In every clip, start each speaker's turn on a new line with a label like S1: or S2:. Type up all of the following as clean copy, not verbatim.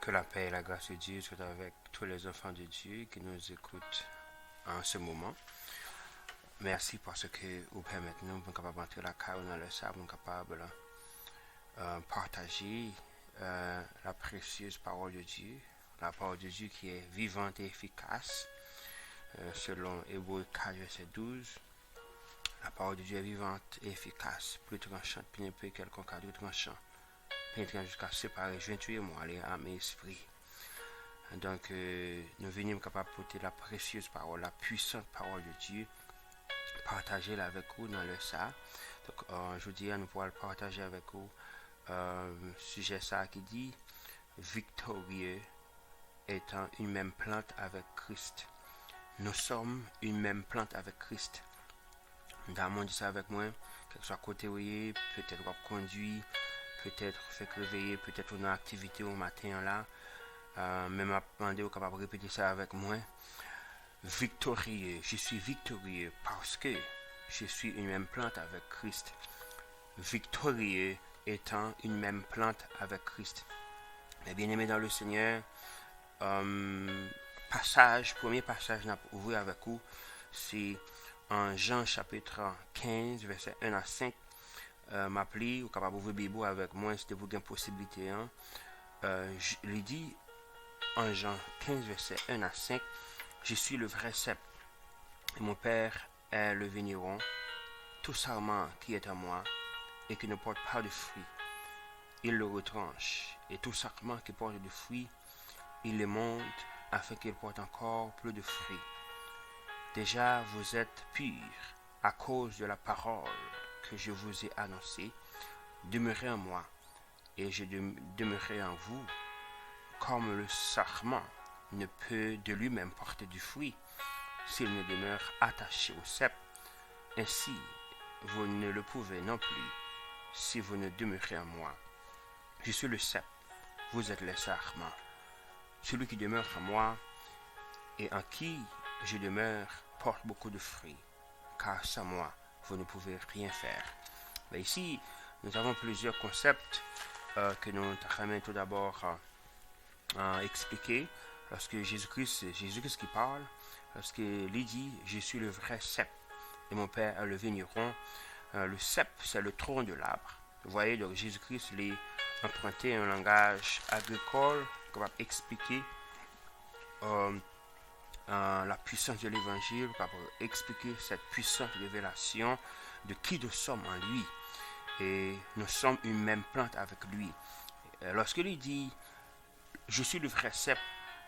S1: Que la paix et la grâce de Dieu soient avec tous les enfants de Dieu qui nous écoutent en ce moment. Merci parce que vous permettez nous de capable entrer la carrière dans le sable, nous capable partager la précieuse parole de Dieu, la parole de Dieu qui est vivante et efficace, selon Hébreux 4, verset 12. La parole de Dieu est vivante et efficace, plus tranchante, plus peu quelconque à deux tranchant, pénétrant jusqu'à séparer jointure et moi, les âmes et esprit. Donc, nous venons capables de porter la précieuse parole, la puissante parole de Dieu, partager-la avec vous dans le ça. Donc, je vous dis, nous pourrons le partager avec vous. Sujet ça qui dit victorieux étant une même plante avec Christ. Nous sommes une même plante avec Christ. Dans dit ça avec moi, quel que soit côté où peut-être vous conduit, peut-être fait réveiller, peut-être une activité au matin là. Même à demander au capable de répéter ça avec moi. Victorieux, je suis victorieux parce que je suis une même plante avec Christ. Victorieux étant une même plante avec Christ. Mais bien aimé dans le Seigneur, premier passage n'a ouvert avec vous, c'est en Jean chapitre 15, verset 1 à 5. M'appeler ou capable d'ouvrir Bible avec moi, c'était pour une possibilité. Il dit en Jean 15, verset 1 à 5, je suis le vrai cep, et mon Père est le vigneron. Tout sarment qui est en moi et qui ne porte pas de fruits, il le retranche, et tout sarment qui porte de fruits, il les monte afin qu'il porte encore plus de fruits. Déjà vous êtes purs à cause de la parole que je vous ai annoncée. Demeurez en moi, et je demeurerai en vous. Comme le sarment ne peut de lui-même porter du fruit s'il ne demeure attaché au cep, ainsi vous ne le pouvez non plus si vous ne demeurez en moi. Je suis le cep, vous êtes les sarments. Celui qui demeure en moi et en qui je demeure porte beaucoup de fruits, car sans moi vous ne pouvez rien faire. Mais ici, nous avons plusieurs concepts que nous allons tout d'abord expliquer. Lorsque Jésus-Christ qui parle, lorsqu'il dit je suis le vrai cep et mon Père est le vigneron. Le cep, c'est le tronc de l'arbre. Vous voyez, donc Jésus-Christ a emprunté un langage agricole qui va expliquer la puissance de l'évangile, qui va expliquer cette puissante révélation de qui nous sommes en lui. Et nous sommes une même plante avec lui. Lorsqu'il dit je suis le vrai cep,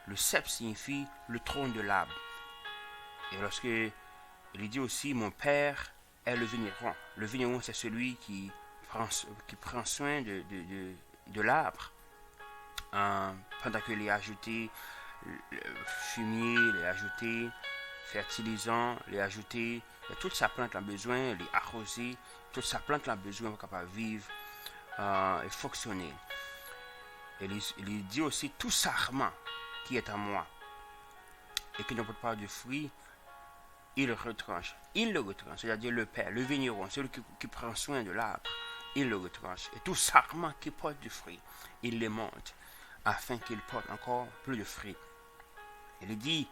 S1: le cep signifie le tronc de l'arbre. Et lorsque il dit aussi mon Père est le vigneron. Le vigneron, c'est celui qui prend soin de l'arbre. Pendant qu'il est ajouté fumier, il est ajouté fertilisant, il est ajouté toute sa plante a besoin, il est arrosé, toute sa plante a besoin pour capable vivre et fonctionner. Il dit aussi tout sarment qui est en moi et qui ne porte pas de fruits, il le retranche, c'est-à-dire le Père, le vigneron, celui qui prend soin de l'arbre, il le retranche. Et tout sarment qui porte du fruit, il les monte, afin qu'il porte encore plus de fruits. Il dit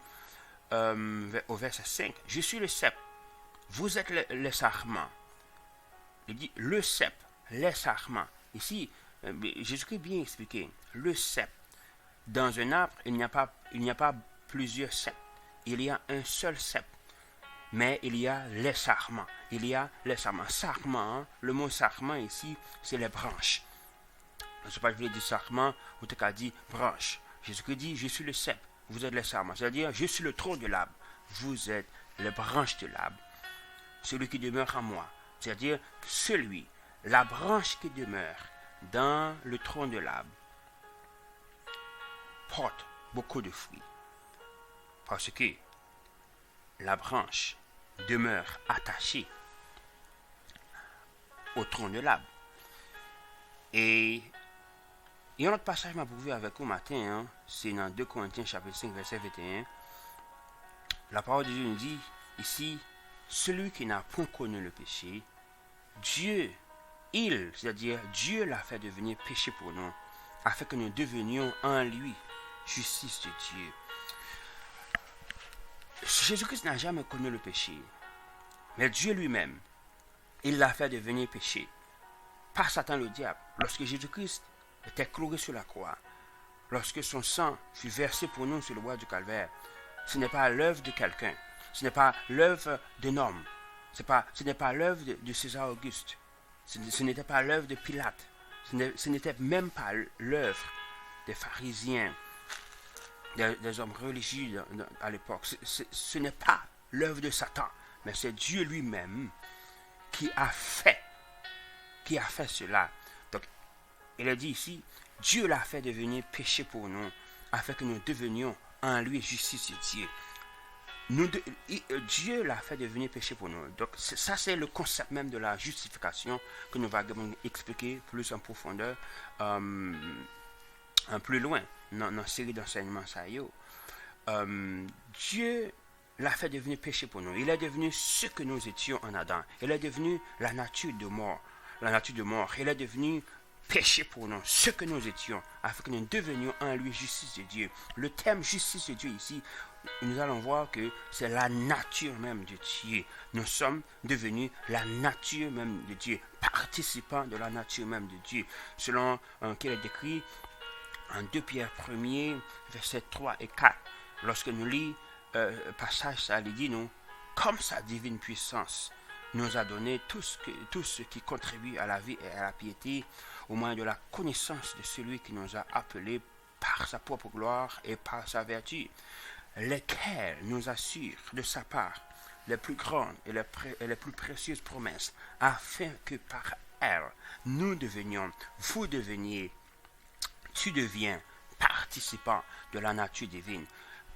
S1: au verset 5, je suis le cep, vous êtes le sarment. Il dit le cep, les sarments. Ici, Jésus-Christ bien expliqué, le cep. Dans un arbre, il n'y a pas plusieurs ceps, il y a un seul cep. Mais il y a les sarments. Sarment, le mot sarment ici, c'est les branches. Je ne sais pas, je voulais dire sarment, ou tu as dit branche. Jésus-Christ dit, je suis le cep, vous êtes les sarments. C'est-à-dire, je suis le tronc de l'arbre, vous êtes les branches de l'arbre. Celui qui demeure en moi. C'est-à-dire, la branche qui demeure dans le tronc de l'arbre, porte beaucoup de fruits. Parce que la branche demeure attachée au tronc de l'arbre. Et il y a un autre passage que je vais avec vous matin, c'est dans 2 Corinthiens chapitre 5 verset 21. La parole de Dieu nous dit ici, celui qui n'a point connu le péché, c'est-à-dire Dieu l'a fait devenir péché pour nous, afin que nous devenions en lui justice de Dieu. Jésus-Christ n'a jamais connu le péché, mais Dieu lui-même, il l'a fait devenir péché par Satan le diable. Lorsque Jésus-Christ était cloué sur la croix, lorsque son sang fut versé pour nous sur le bois du calvaire, ce n'est pas l'œuvre de quelqu'un, ce n'est pas l'œuvre d'un homme, ce n'est pas l'œuvre de César Auguste, ce n'était pas l'œuvre de Pilate, ce n'était même pas l'œuvre des pharisiens, des hommes religieux à l'époque. Ce n'est pas l'œuvre de Satan, mais c'est Dieu lui-même qui a fait cela. Donc, il est dit ici, Dieu l'a fait devenir péché pour nous, afin que nous devenions en lui justice de Dieu. Dieu l'a fait devenir péché pour nous. Donc, ça, c'est le concept même de la justification que nous allons expliquer plus en profondeur, plus loin, dans la série d'enseignements. Dieu l'a fait devenir péché pour nous. Il est devenu ce que nous étions en Adam. Il est devenu la nature de mort. Il est devenu péché pour nous, ce que nous étions, afin que nous devenions en lui justice de Dieu. Le terme justice de Dieu ici, nous allons voir que c'est la nature même de Dieu. Nous sommes devenus la nature même de Dieu, participants de la nature même de Dieu. Selon qu'il est décrit en 2 Pierre 1er, versets 3 et 4. Lorsque nous lisons passage, ça dit nous, comme sa divine puissance nous a donné tout ce qui contribue à la vie et à la piété, au moyen de la connaissance de celui qui nous a appelés par sa propre gloire et par sa vertu, lesquels nous assurent de sa part les plus grandes et les plus précieuses promesses, afin que par elles, nous devenions, vous deveniez, tu deviens participant de la nature divine.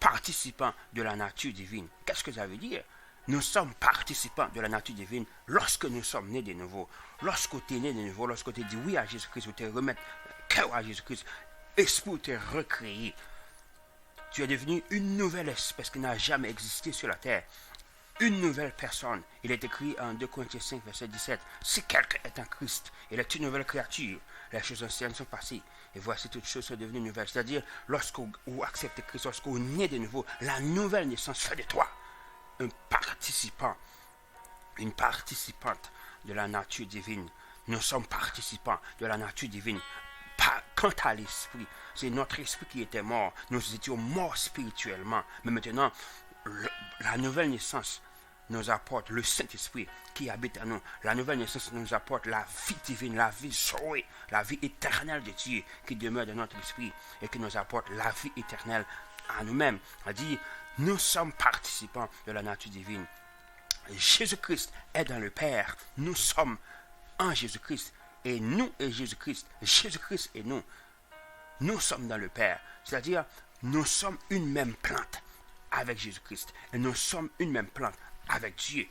S1: Participant de la nature divine. Qu'est-ce que ça veut dire? Nous sommes participants de la nature divine lorsque nous sommes nés de nouveau. Lorsque tu es né de nouveau, lorsque tu dis oui à Jésus-Christ, ou tu remets cœur à Jésus-Christ, esprit t'est recréé. Tu es devenu une nouvelle espèce qui n'a jamais existé sur la terre. Une nouvelle personne. Il est écrit en 2 Corinthiens 5, verset 17. Si quelqu'un est en Christ, il est une nouvelle créature. Les choses anciennes sont passées. Et voici toutes choses sont devenues nouvelles. C'est-à-dire, lorsque vous acceptez Christ, lorsque vous naissez de nouveau, la nouvelle naissance fait de toi un participant, une participante de la nature divine. Nous sommes participants de la nature divine. Quant à l'esprit, c'est notre esprit qui était mort. Nous étions morts spirituellement. Mais maintenant, la nouvelle naissance nous apporte le Saint-Esprit qui habite en nous. La nouvelle naissance nous apporte la vie divine, la vie zoé, la vie éternelle de Dieu qui demeure dans notre esprit et qui nous apporte la vie éternelle à nous-mêmes. C'est-à-dire, nous sommes participants de la nature divine. Jésus-Christ est dans le Père. Nous sommes en Jésus-Christ. Et nous et Jésus-Christ. Jésus-Christ et nous sommes dans le Père. C'est-à-dire, nous sommes une même plante avec Jésus-Christ. Et nous sommes une même plante avec Dieu,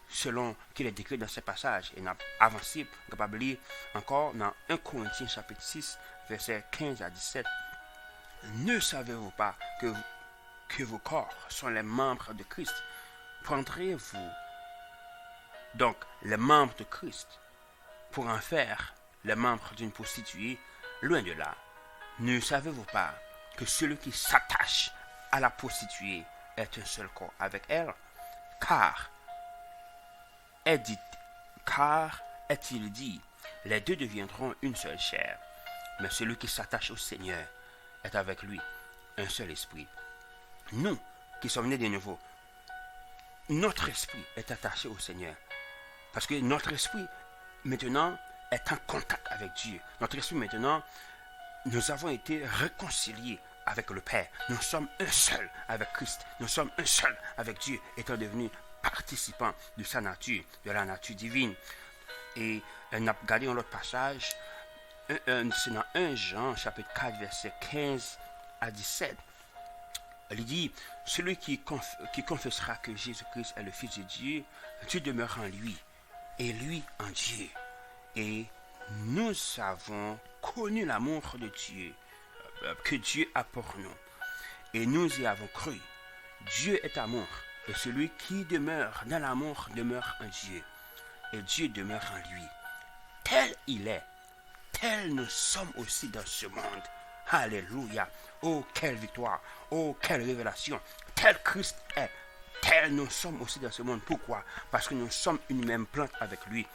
S1: selon qu'il est décrit dans ce passage. Et nous avons avancé, capable de lire encore dans 1 Corinthiens chapitre 6, versets 15 à 17. Ne savez-vous pas que vos corps sont les membres de Christ? Prendrez-vous donc les membres de Christ pour en faire les membres d'une prostituée? Loin de là. Ne savez-vous pas que celui qui s'attache à la prostituée est un seul corps avec elle? Car est-il dit, les deux deviendront une seule chair. Mais celui qui s'attache au Seigneur est avec lui un seul esprit. Nous qui sommes nés de nouveau, notre esprit est attaché au Seigneur. Parce que notre esprit maintenant est en contact avec Dieu. Notre esprit maintenant, nous avons été réconciliés avec le Père. Nous sommes un seul avec Christ. Nous sommes un seul avec Dieu, étant devenus participants de sa nature, de la nature divine. Et on a regardé un autre passage, c'est dans 1 Jean, chapitre 4, verset 15 à 17. Il dit, celui qui confessera que Jésus-Christ est le Fils de Dieu, Dieu demeure en lui, et lui en Dieu. Et nous avons connu l'amour de Dieu, que Dieu a pour nous. Et nous y avons cru. Dieu est amour. Et celui qui demeure dans l'amour demeure en Dieu. Et Dieu demeure en lui. Tel il est, tels nous sommes aussi dans ce monde. Alléluia. Oh, quelle victoire. Oh, quelle révélation. Tel Christ est, tel nous sommes aussi dans ce monde. Pourquoi? Parce que nous sommes une même plante avec lui.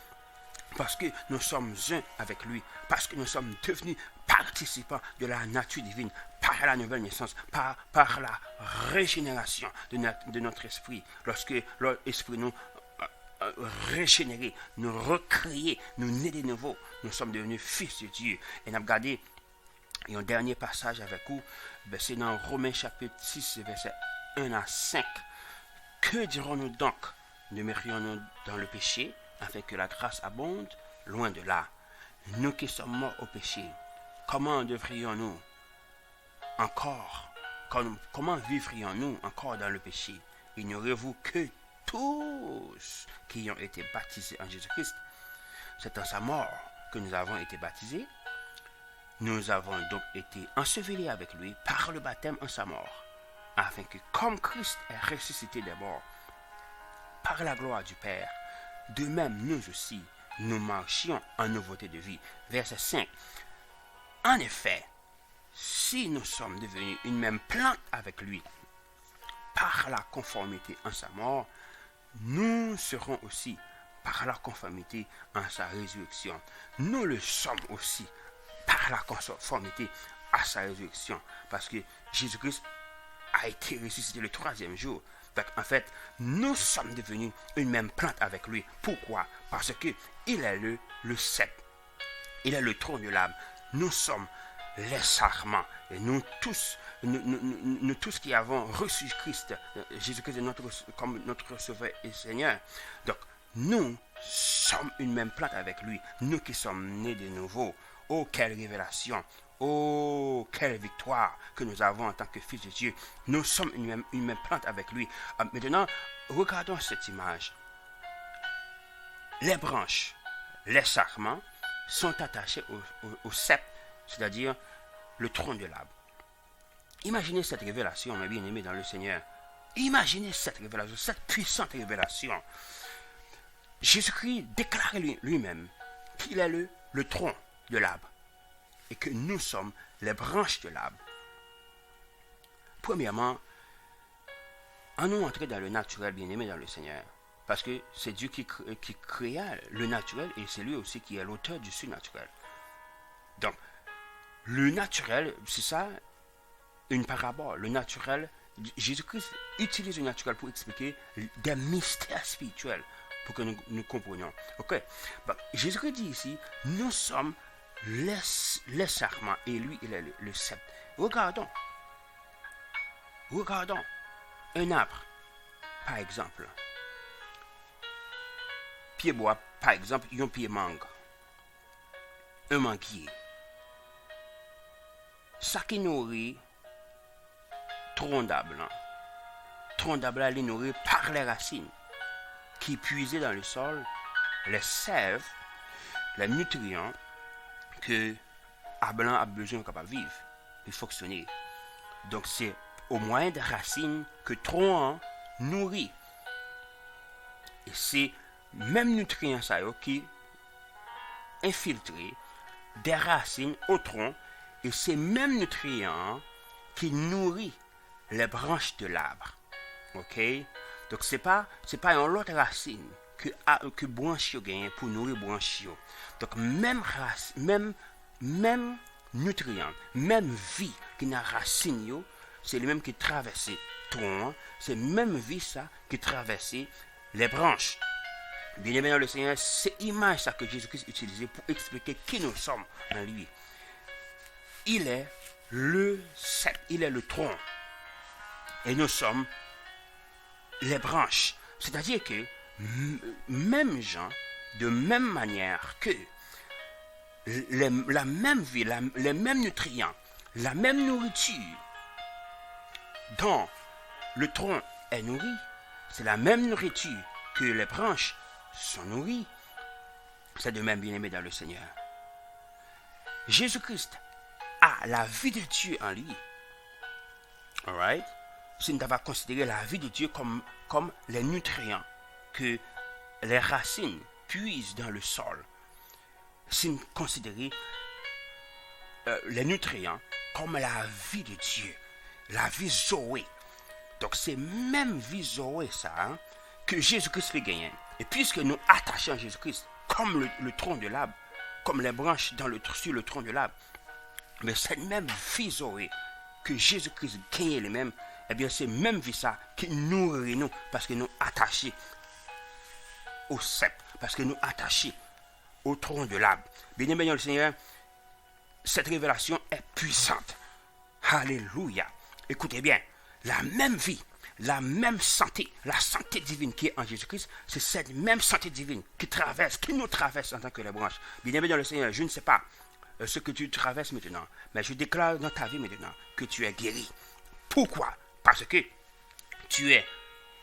S1: Parce que nous sommes un avec lui. Parce que nous sommes devenus participants de la nature divine. Par la nouvelle naissance. Par la régénération de notre esprit. Lorsque l'esprit nous régénérer, nous recréer, nous naître de nouveau, nous sommes devenus fils de Dieu. Et nous avons regardé un dernier passage avec vous, c'est dans Romains chapitre 6, verset 1 à 5. Que dirons-nous donc? Demeurions-nous dans le péché, afin que la grâce abonde? Loin de là. Nous qui sommes morts au péché, comment devrions-nous encore, comment vivrions-nous encore dans le péché? Ignorez-vous que tous qui ont été baptisés en Jésus-Christ, c'est en sa mort que nous avons été baptisés. Nous avons donc été ensevelis avec lui par le baptême en sa mort, afin que, comme Christ est ressuscité des morts, par la gloire du Père, de même nous aussi, nous marchions en nouveauté de vie. Verset 5. En effet, si nous sommes devenus une même plante avec lui, par la conformité en sa mort, nous serons aussi par la conformité en sa résurrection. Nous le sommes aussi par la conformité à sa résurrection. Parce que Jésus-Christ a été ressuscité le 3e jour. Donc, en fait, nous sommes devenus une même plante avec lui. Pourquoi? Parce que il est le cep. Il est le tronc de l'arbre. Nous sommes les sarments. Et nous tous qui avons reçu Christ, Jésus-Christ comme notre Sauveur et Seigneur. Donc, nous sommes une même plante avec lui. Nous qui sommes nés de nouveau. Oh, quelle révélation! Oh, quelle victoire que nous avons en tant que fils de Dieu. Nous sommes une même plante avec lui. Maintenant, regardons cette image. Les branches, les sarments sont attachés au cep, c'est-à-dire le tronc de l'arbre. Imaginez cette révélation, mes bien-aimés dans le Seigneur. Imaginez cette révélation, cette puissante révélation. Jésus-Christ déclare lui-même qu'il est le tronc de l'arbre et que nous sommes les branches de l'arbre. Premièrement, en nous entrer dans le naturel, bien-aimé dans le Seigneur, parce que c'est Dieu qui créa le naturel et c'est lui aussi qui est l'auteur du surnaturel. Donc, le naturel, c'est ça, une parabole. Le naturel, Jésus-Christ utilise le naturel pour expliquer des mystères spirituels pour que nous comprenions. Ok, bon, Jésus-Christ dit ici, nous sommes les sarments et lui, il est le cep. Regardons un arbre, par exemple. Pied bois, par exemple, un pied mangue. Un manguier. Ça qui nourrit tronc d'arbre. Tronc d'arbre, il est nourri par les racines qui puisent dans le sol les sèves, les nutriments que l'arbre a besoin pour vivre et fonctionner. Donc c'est au moyen des racines que le tronc nourrit. Et c'est même nutriments qui infiltrent des racines au tronc et c'est même nutriments qui nourrit les branches de l'arbre. Ok? Donc c'est pas une autre racine que branche gagne pour nourrir branche. Donc même race, même nutriments, même vie qui n'a racine, c'est le même qui traverse le tronc, c'est même vie ça qui traverse les branches. Bien aimé dans le Seigneur, c'est l'image ça que Jésus-Christ utilisait pour expliquer qui nous sommes en lui. Il est le cep, il est le tronc. Et nous sommes les branches. C'est-à-dire que même gens, de même manière que la même vie, les mêmes nutriments, la même nourriture dont le tronc est nourri, c'est la même nourriture que les branches sont nourries. C'est de même, bien-aimé dans le Seigneur. Jésus-Christ a la vie de Dieu en lui. Alright? Si nous avons considéré la vie de Dieu comme les nutriments que les racines puisent dans le sol, si nous considérons les nutriments comme la vie de Dieu, la vie Zoé. Donc c'est même vie Zoé ça hein, que Jésus-Christ fait gagner. Et puisque nous attachons à Jésus-Christ comme le tronc de l'arbre, comme les branches sur le tronc de l'arbre, mais cette même vie Zoé que Jésus-Christ gagne lui-même, eh bien c'est même vie ça qui nourrit nous parce que nous attachés au cep, parce que nous attachés au tronc de l'arbre. Bien aimé le Seigneur, cette révélation est puissante. Alléluia. Écoutez bien, la même vie, la même santé, la santé divine qui est en Jésus-Christ, c'est cette même santé divine qui nous traverse en tant que les branches. Bien aimé dans le Seigneur, je ne sais pas ce que tu traverses maintenant, mais je déclare dans ta vie maintenant que tu es guéri. Pourquoi? Parce que tu es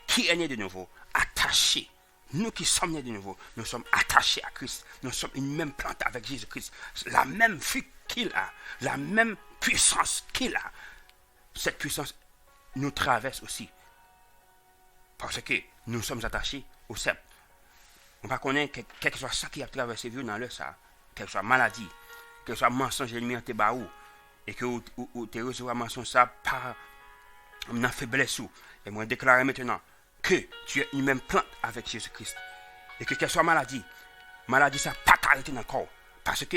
S1: qui est né de nouveau, attaché. Nous qui sommes nés de nouveau, nous sommes attachés à Christ. Nous sommes une même plante avec Jésus-Christ. La même vie qu'il a, la même puissance qu'il a. Cette puissance nous traverse aussi. Parce que nous sommes attachés au cep. On va connaître quel que soit ça qui a traversé vous dans le ça, quelle que soit maladie, quel que soit mensonge ennemi en tes baou, et que tu recevras mensonge ça par une faiblesse. Et moi déclarer maintenant que tu es une même plante avec Jésus-Christ. Et que quelle soit maladie ça pas t'arrêter dans le corps. Parce que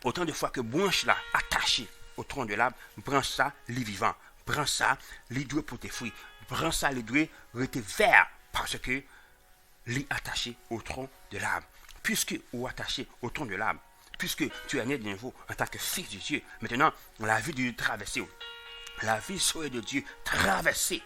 S1: autant de fois que branche là attachée au tronc de l'arbre, branche ça, les vivant. Branche ça, les doigts pour tes fruits. Branche ça, les doigts rester vert. Parce que les attaché au tronc de l'arbre. Puisque ou attaché au tronc de l'arbre. Puisque tu es né de nouveau en tant que fils de Dieu. Maintenant, la vie de Dieu traversée. La vie souhaite de Dieu traversée.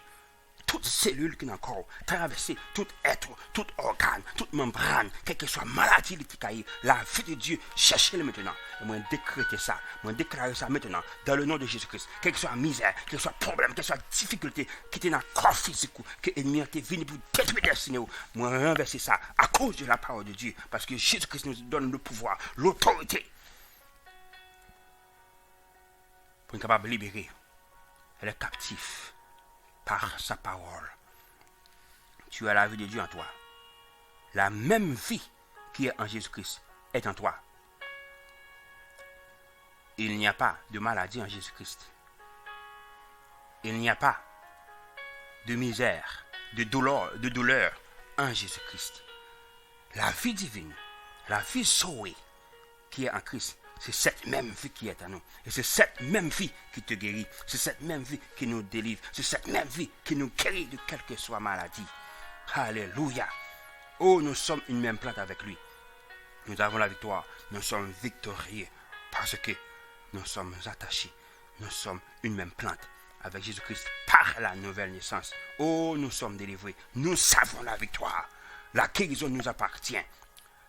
S1: Toute cellule qui est encore traverser tout être, tout organe, toute membrane, quelle que soit maladie qui caille, la vie de Dieu, cherchez-le maintenant. Et moi décréter ça, moi déclarer ça maintenant, dans le nom de Jésus-Christ. Quelle que soit misère, quel que soit problème, quelle que soit difficulté qui est dans le corps physique, que l'ennemi est venu pour détruire les destinée, moi renverser ça à cause de la parole de Dieu, parce que Jésus-Christ nous donne le pouvoir, l'autorité, pour être capable de libérer les captifs. Par sa parole. Tu as la vie de Dieu en toi. La même vie qui est en Jésus-Christ est en toi. Il n'y a pas de maladie en Jésus-Christ. Il n'y a pas de misère, de douleur en Jésus-Christ. La vie divine, la vie sauvée qui est en Christ, c'est cette même vie qui est à nous. Et c'est cette même vie qui te guérit. C'est cette même vie qui nous délivre. C'est cette même vie qui nous guérit de quelque que soit maladie. Alléluia. Oh, nous sommes une même plante avec lui. Nous avons la victoire. Nous sommes victorieux parce que nous sommes attachés. Nous sommes une même plante avec Jésus-Christ par la nouvelle naissance. Oh, nous sommes délivrés. Nous savons la victoire. La guérison nous appartient.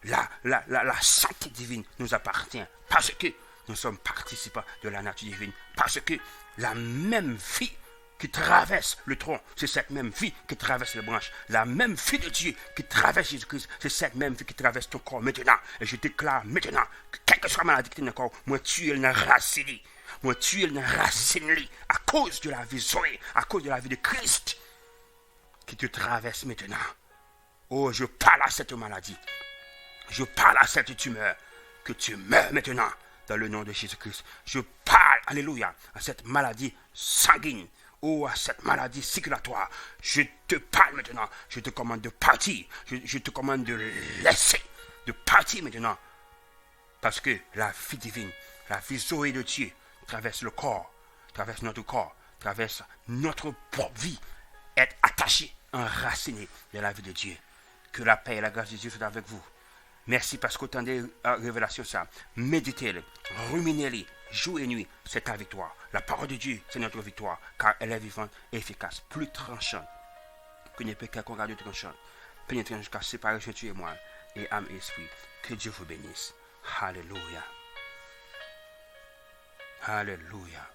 S1: La santé divine nous appartient parce que nous sommes participants de la nature divine. Parce que la même vie qui traverse le tronc, c'est cette même vie qui traverse les branches. La même vie de Dieu qui traverse Jésus-Christ, c'est cette même vie qui traverse ton corps maintenant. Et je déclare maintenant que quelle que soit la maladie qui est dans le corps, moi tu es une racine. Moi tu es une racine à cause de la vie Zoé, à cause de la vie de Christ qui te traverse maintenant. Oh, je parle à cette maladie. Je parle à cette tumeur, que tu meurs maintenant dans le nom de Jésus-Christ. Je parle, alléluia, à cette maladie sanguine, ou à cette maladie circulatoire. Je te parle maintenant, je te commande de partir, je te commande de laisser, de partir maintenant. Parce que la vie divine, la vie Zoé de Dieu traverse le corps, traverse notre corps, traverse notre propre vie, est attachée, enracinée dans la vie de Dieu. Que la paix et la grâce de Dieu soient avec vous. Merci parce qu'autant de révélations ça, méditez-les, ruminez-les, jour et nuit, c'est ta victoire. La parole de Dieu, c'est notre victoire, car elle est vivante et efficace, plus tranchante que n'épée quelconque radio tranchante, pénétrant jusqu'à séparer entre tu et moi, et âme et esprit. Que Dieu vous bénisse. Alléluia. Alléluia.